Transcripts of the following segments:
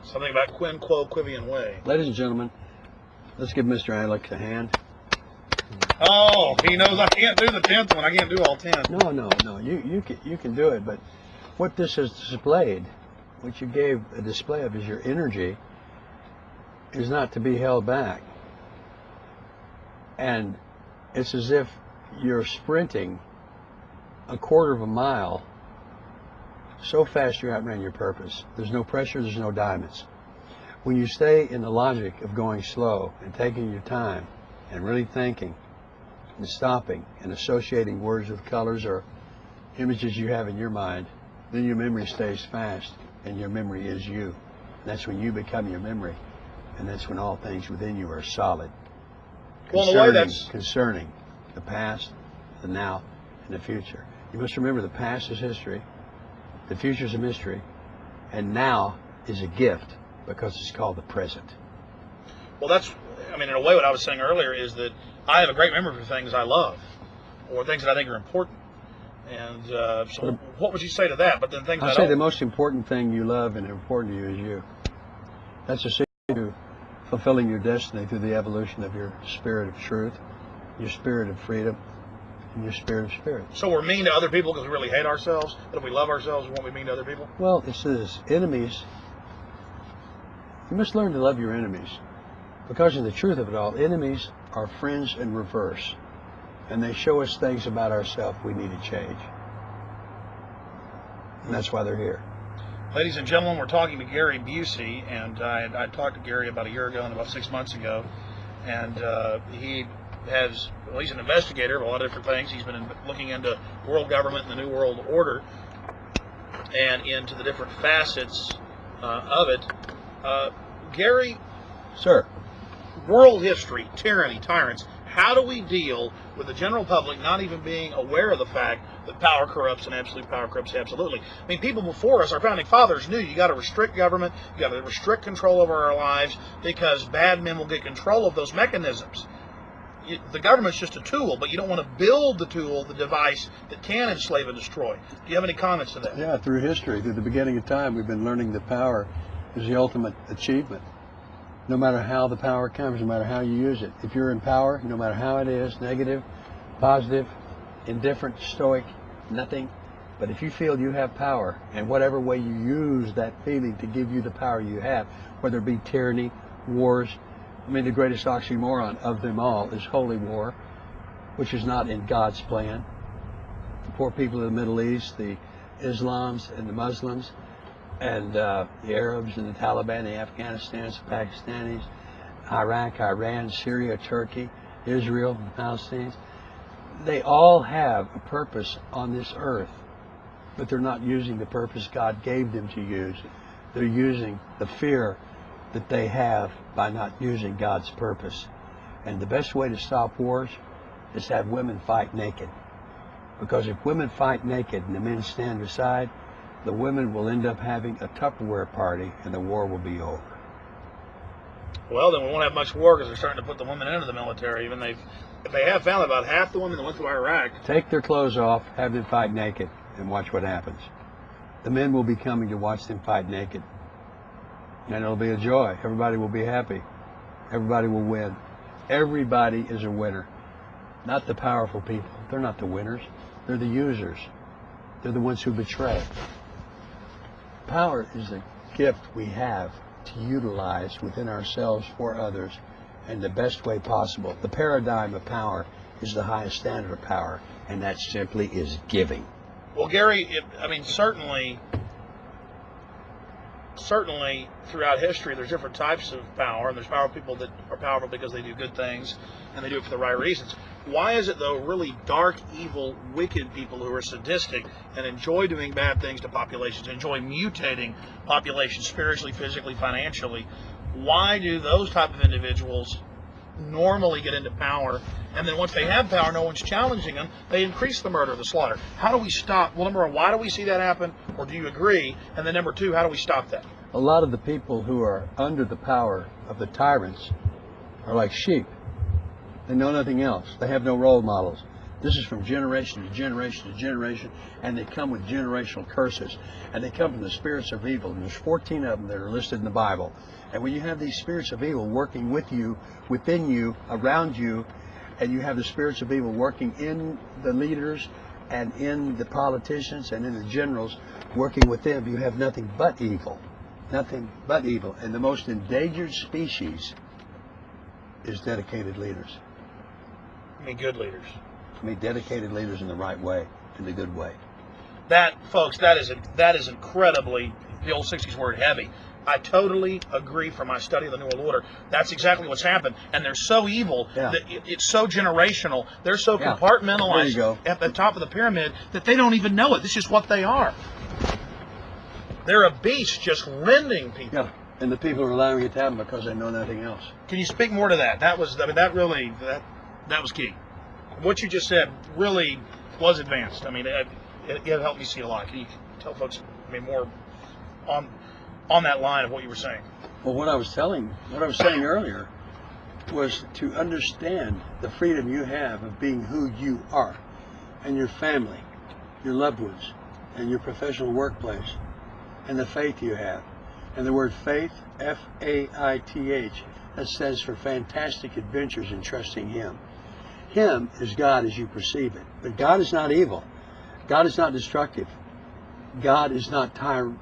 Something about quin quo quivian way. Ladies and gentlemen, let's give Mr. Alex a hand. Oh, he knows I can't do the 10th one. I can't do all 10. No. You can do it, but what this has displayed, what you gave a display of is your energy, is not to be held back. And it's as if you're sprinting a quarter of a mile so fast you outran your purpose. There's no pressure, there's no diamonds. When you stay in the logic of going slow and taking your time and really thinking and stopping and associating words with colors or images you have in your mind, then your memory stays fast, and your memory is you. That's when you become your memory, and that's when all things within you are solid. Well, in a way that's concerning the past, the now, and the future. You must remember the past is history, the future is a mystery, and now is a gift because it's called the present. Well, that's, I mean, in a way what I was saying earlier is that I have a great memory for things I love or things that I think are important. And so what would you say to that? But then things I'd say the most important thing you love and important to you is you. That's the secret to fulfilling your destiny through the evolution of your spirit of truth, your spirit of freedom, and your spirit of spirit. So we're mean to other people because we really hate ourselves, but if we love ourselves, we won't be mean to other people? Well, it says enemies. You must learn to love your enemies. Because in the truth of it all, enemies are friends in reverse. And they show us things about ourselves we need to change. And that's why they're here. Ladies and gentlemen, we're talking to Gary Busey, and I talked to Gary about a year ago and about 6 months ago, and he has, well, he's an investigator of a lot of different things. He's been looking into world government and the New World Order and into the different facets of it. Gary? Sir. World history, tyranny, tyrants. How do we deal with the general public not even being aware of the fact that power corrupts and absolute power corrupts absolutely? I mean, people before us, our founding fathers knew you got to restrict government, you got to restrict control over our lives because bad men will get control of those mechanisms. The government's just a tool, but you don't want to build the tool, the device that can enslave and destroy. Do you have any comments to that? Yeah, through history, through the beginning of time, we've been learning that power is the ultimate achievement. No matter how the power comes, no matter how you use it. If you're in power, no matter how it is, negative, positive, indifferent, stoic, nothing. But if you feel you have power, and whatever way you use that feeling to give you the power you have, whether it be tyranny, wars, I mean, the greatest oxymoron of them all is holy war, which is not in God's plan. The poor people of the Middle East, the Islams and the Muslims, and the Arabs and the Taliban, the Afghanistans, the Pakistanis, Iraq, Iran, Syria, Turkey, Israel, the Palestinians, they all have a purpose on this earth, but they're not using the purpose God gave them to use. They're using the fear that they have by not using God's purpose. And the best way to stop wars is to have women fight naked. Because if women fight naked and the men stand aside, the women will end up having a Tupperware party and the war will be over. Well, then we won't have much war because they're starting to put the women into the military. Even if they have found about half the women that went to Iraq. Take their clothes off, have them fight naked, and watch what happens. The men will be coming to watch them fight naked. And it'll be a joy. Everybody will be happy. Everybody will win. Everybody is a winner. Not the powerful people. They're not the winners. They're the users. They're the ones who betray. Power is a gift we have to utilize within ourselves for others in the best way possible. The paradigm of power is the highest standard of power, and that simply is giving. Well, Gary, I mean, certainly throughout history there's different types of power, and there's powerful people that are powerful because they do good things and they do it for the right reasons. Why is it, though, really dark, evil, wicked people who are sadistic and enjoy doing bad things to populations, enjoy mutating populations spiritually, physically, financially, why do those type of individuals normally get into power, and then once they have power, no one's challenging them, they increase the murder, the slaughter? How do we stop? Well, number one, why do we see that happen, or do you agree? And then number two, how do we stop that? A lot of the people who are under the power of the tyrants are like sheep. They know nothing else. They have no role models. This is from generation to generation to generation, and they come with generational curses, and they come from the spirits of evil. And there's 14 of them that are listed in the Bible. And when you have these spirits of evil working with you, within you, around you, and you have the spirits of evil working in the leaders and in the politicians and in the generals, working with them, you have nothing but evil. Nothing but evil. And the most endangered species is dedicated leaders. I mean, good leaders. I mean, dedicated leaders in the right way, in the good way. That, folks, that is incredibly, the old 60s word, heavy. I totally agree from my study of the New World Order. That's exactly what's happened. And they're so evil that it's so generational. They're so compartmentalized at the top of the pyramid that they don't even know it. This is what they are. They're a beast just rending people. Yeah, and the people are allowing it to happen because they know nothing else. Can you speak more to that? That was, I mean, that was key. What you just said really was advanced. I mean, it helped me see a lot. Can you tell folks, I mean, more on that line of what you were saying? Well, what I was saying earlier was to understand the freedom you have of being who you are, and your family, your loved ones, and your professional workplace, and the faith you have. And the word faith, F-A-I-T-H, that stands for fantastic adventures in trusting Him. Him is God as you perceive it. But God is not evil. God is not destructive. God is not a tyrant.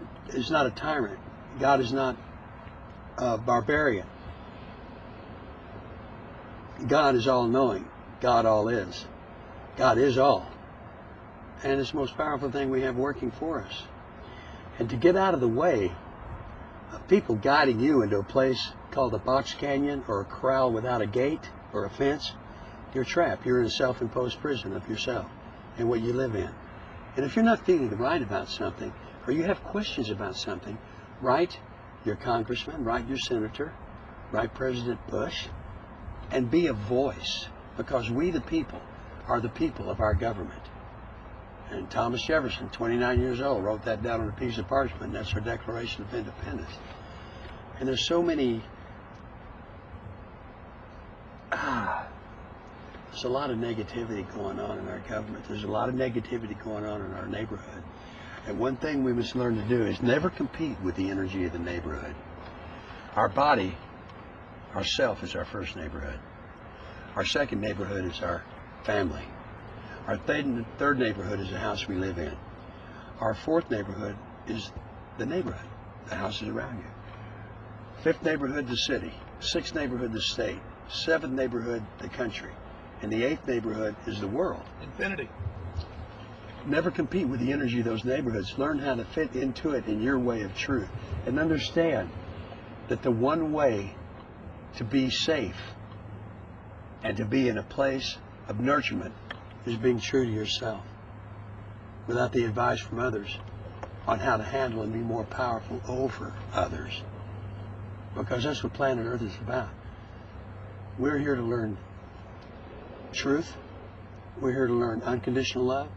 God is not a barbarian. God is all-knowing. God all is. God is all. And it's the most powerful thing we have working for us. And to get out of the way of people guiding you into a place called a box canyon or a corral without a gate or a fence, you're trapped. You're in a self-imposed prison of yourself and what you live in. And if you're not feeling right about something, or you have questions about something, write your congressman, write your senator, write President Bush, and be a voice, because we the people are the people of our government. And Thomas Jefferson, 29 years old, wrote that down on a piece of parchment. That's our Declaration of Independence. And there's so many there's a lot of negativity going on in our government. There's a lot of negativity going on in our neighborhood. And one thing we must learn to do is never compete with the energy of the neighborhood. Our body, our self, is our first neighborhood. Our second neighborhood is our family. Our third neighborhood is the house we live in. Our fourth neighborhood is the neighborhood, the houses around you. Fifth neighborhood, the city. Sixth neighborhood, the state. Seventh neighborhood, the country. And the eighth neighborhood is the world. Infinity. Never compete with the energy of those neighborhoods. Learn how to fit into it in your way of truth. And understand that the one way to be safe and to be in a place of nurturement is being true to yourself, without the advice from others on how to handle and be more powerful over others. Because that's what planet Earth is about. We're here to learn truth. We're here to learn unconditional love.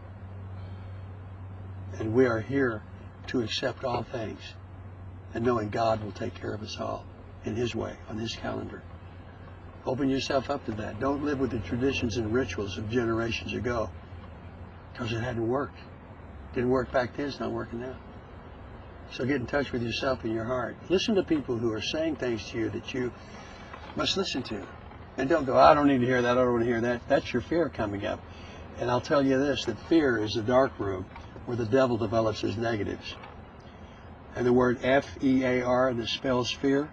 And we are here to accept all things, and knowing God will take care of us all in His way, on His calendar. Open yourself up to that. Don't live with the traditions and rituals of generations ago, because it hadn't worked. Didn't work back then, it's not working now. So get in touch with yourself and your heart. Listen to people who are saying things to you that you must listen to. And don't go, I don't need to hear that, I don't want to hear that. That's your fear coming up. And I'll tell you this, that fear is the dark room where the devil develops his negatives. And the word F-E-A-R, that spells fear,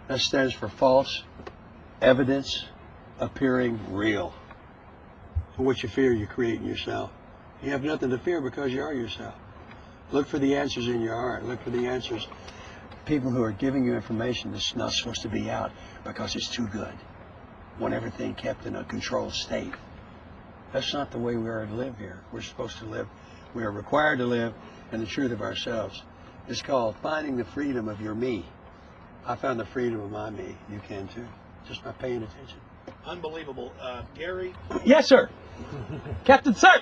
that stands for false evidence appearing real. So what you fear, you create in yourself. You have nothing to fear because you are yourself. Look for the answers in your heart. Look for the answers. People who are giving you information that's not supposed to be out because it's too good. Want everything kept in a controlled state. That's not the way we are to live here. We're supposed to live. We are required to live in the truth of ourselves. It's called finding the freedom of your me. I found the freedom of my me. You can too, just by paying attention. Unbelievable. Gary? Yes, sir. Captain, sir.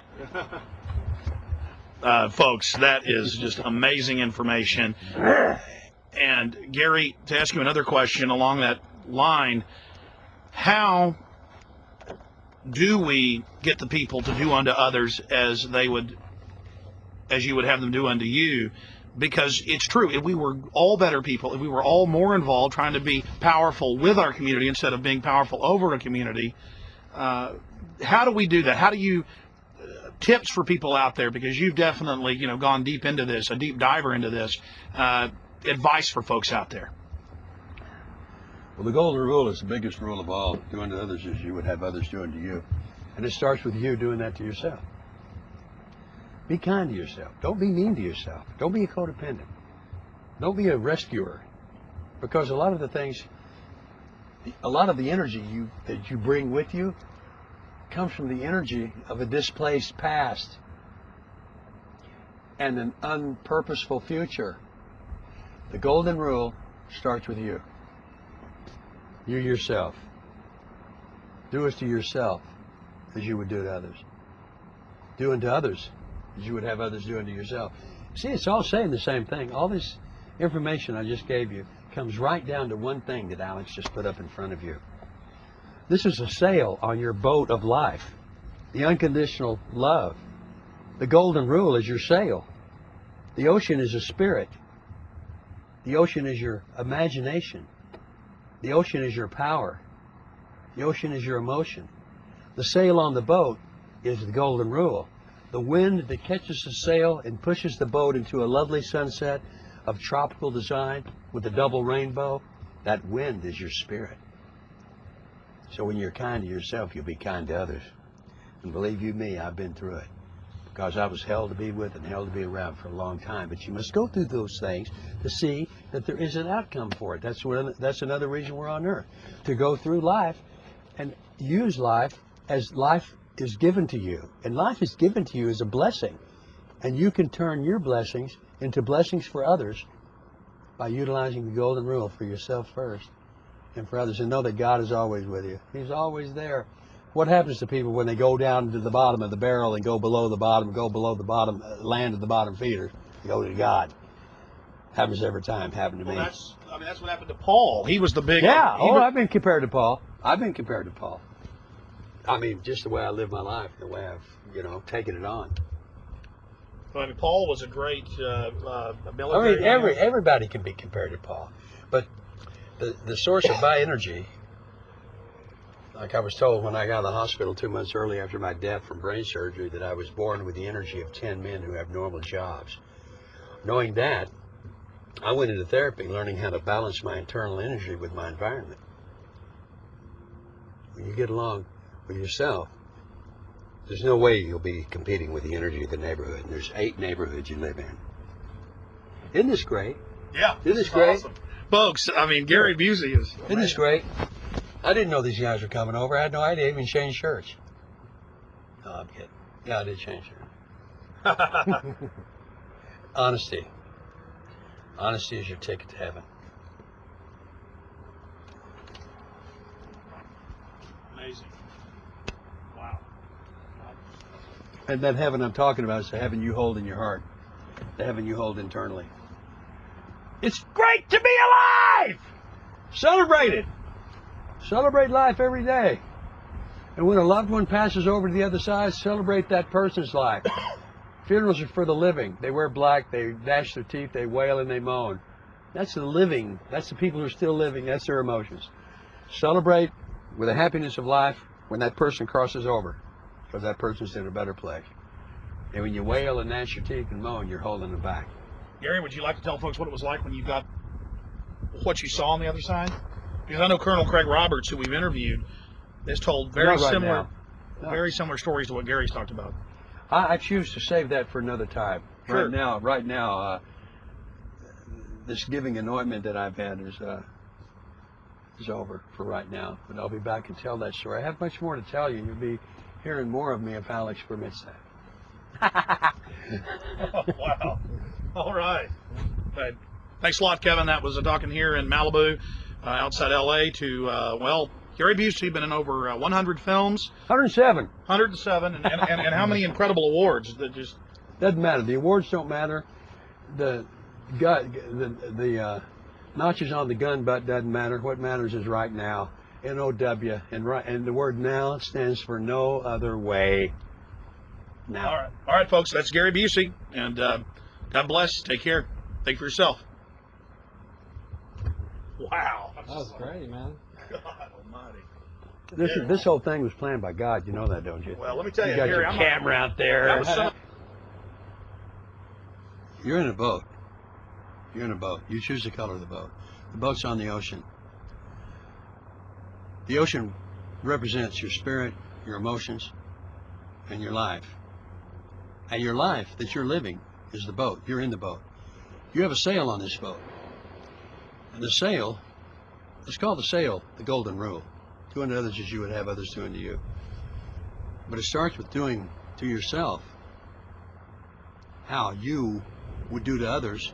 Folks, that is just amazing information. And Gary, to ask you another question along that line, how do we get the people to do unto others as you would have them do unto you? Because it's true, if we were all better people, if we were all more involved trying to be powerful with our community instead of being powerful over a community, how do we do that? How do you tips for people out there, because you've definitely gone deep into this, a deep diver into this, advice for folks out there? Well, the golden rule is the biggest rule of all. Do unto others as you would have others do unto you. And it starts with you doing that to yourself. Be kind to yourself. Don't be mean to yourself. Don't be a codependent. Don't be a rescuer. Because a lot of the things, a lot of the energy that you bring with you comes from the energy of a displaced past and an unpurposeful future. The golden rule starts with you. You yourself. Do it to yourself as you would do to others. Do unto others as you would have others do unto yourself. See, it's all saying the same thing. All this information I just gave you comes right down to one thing that Alex just put up in front of you. This is a sail on your boat of life. The unconditional love. The golden rule is your sail. The ocean is a spirit. The ocean is your imagination. The ocean is your power. The ocean is your emotion. The sail on the boat is the golden rule. The wind that catches the sail and pushes the boat into a lovely sunset of tropical design with a double rainbow, that wind is your spirit. So when you're kind to yourself, you'll be kind to others. And believe you me, I've been through it. Because I was hell to be with and hell to be around for a long time. But you must go through those things to see that there is an outcome for it. That's another reason we're on earth. To go through life and use life as life is given to you. And life is given to you as a blessing. And you can turn your blessings into blessings for others by utilizing the golden rule for yourself first and for others. And know that God is always with you. He's always there. What happens to people when they go down to the bottom of the barrel and go below the bottom, land of the bottom feeder, go to God? Happens every time. Happened to me. That's what happened to Paul. He was the big... Yeah. I've been compared to Paul. I mean, just the way I live my life, the way I've, taken it on. I mean, Paul was a great military... everybody can be compared to Paul. But the source of my energy... Like I was told when I got out of the hospital 2 months early after my death from brain surgery that I was born with the energy of 10 men who have normal jobs. Knowing that, I went into therapy learning how to balance my internal energy with my environment. When you get along with yourself, there's no way you'll be competing with the energy of the neighborhood. And there's 8 neighborhoods you live in. Isn't this great? Yeah. Isn't this great? Awesome. Folks, I mean, Gary Busey is... Isn't this great? I didn't know these guys were coming over. I had no idea. I even changed shirts. No, I'm kidding. Yeah, I did change shirts. Honesty. Honesty is your ticket to heaven. Amazing. Wow. And that heaven I'm talking about is the heaven you hold in your heart. The heaven you hold internally. It's great to be alive! Celebrate it! Celebrate life every day. And when a loved one passes over to the other side, celebrate that person's life. Funerals are for the living. They wear black, they gnash their teeth, they wail and they moan. That's the living. That's the people who are still living. That's their emotions. Celebrate with the happiness of life when that person crosses over, because that person's in a better place. And when you wail and gnash your teeth and moan, you're holding them back. Gary, would you like to tell folks what it was like when you got what you saw on the other side? Because I know Colonel Craig Roberts, who we've interviewed, has told very similar stories to what Gary's talked about. I choose to save that for another time. Sure. Right now, this giving anointment that I've had is over for right now. But I'll be back and tell that story. I have much more to tell you. You'll be hearing more of me if Alex permits that. Oh, wow. All right. But thanks a lot, Kevin. That was a talking here in Malibu. Outside L.A. to, Gary Busey, been in over 100 films. 107. 107, and how many incredible awards that just... Doesn't matter. The awards don't matter. The notches on the gun butt doesn't matter. What matters is right now. N-O-W, and the word now stands for no other way. Now. All right, folks. That's Gary Busey, and God bless. Take care. Think for yourself. Wow. That was great, man. God almighty. This whole thing was planned by God. You know that, don't you? Well, let me tell you, You got Gary, your camera out there. that was some- You're in a boat. You're in a boat. You choose the color of the boat. The boat's on the ocean. The ocean represents your spirit, your emotions, and your life. And your life that you're living is the boat. You're in the boat. You have a sail on this boat. And the sail, let's call the sail the golden rule. Do unto others as you would have others do unto you. But it starts with doing to yourself how you would do to others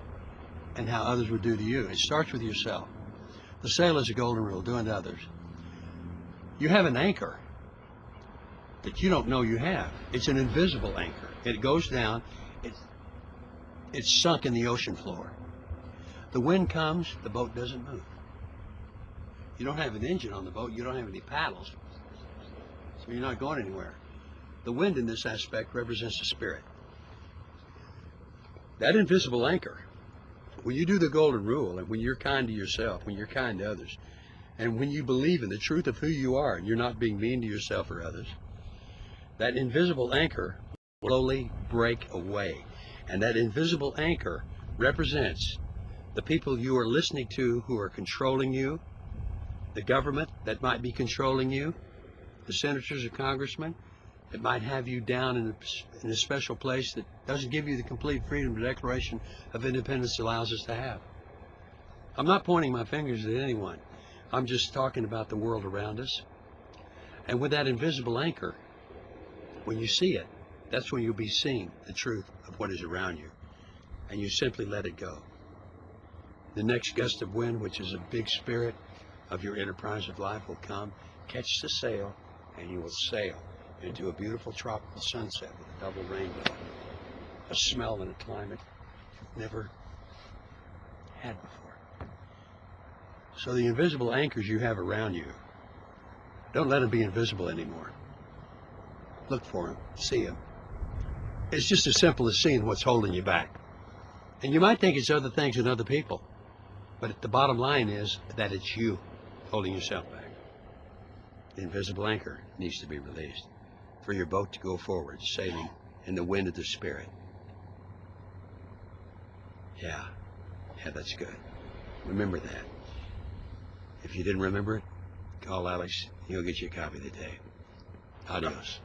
and how others would do to you. It starts with yourself. The sail is a golden rule, do unto others. You have an anchor that you don't know you have. It's an invisible anchor. It goes down, it's sunk in the ocean floor. The wind comes, the boat doesn't move. You don't have an engine on the boat, you don't have any paddles, so you're not going anywhere. The wind in this aspect represents the spirit. That invisible anchor, when you do the golden rule, and when you're kind to yourself, when you're kind to others, and when you believe in the truth of who you are, and you're not being mean to yourself or others, that invisible anchor will slowly break away. And that invisible anchor represents the people you are listening to who are controlling you, the government that might be controlling you, the senators or congressmen that might have you down in a special place that doesn't give you the complete freedom the Declaration of Independence allows us to have. I'm not pointing my fingers at anyone. I'm just talking about the world around us. And with that invisible anchor, when you see it, that's when you'll be seeing the truth of what is around you. And you simply let it go. The next gust of wind, which is a big spirit of your enterprise of life, will come, catch the sail, and you will sail into a beautiful tropical sunset with a double rainbow, a smell and a climate you've never had before. So the invisible anchors you have around you, don't let them be invisible anymore. Look for them, see them. It's just as simple as seeing what's holding you back. And you might think it's other things and other people, but the bottom line is that it's you holding yourself back. The invisible anchor needs to be released for your boat to go forward, sailing in the wind of the Spirit. Yeah, that's good. Remember that. If you didn't remember it, call Alex. He'll get you a copy today. Adios.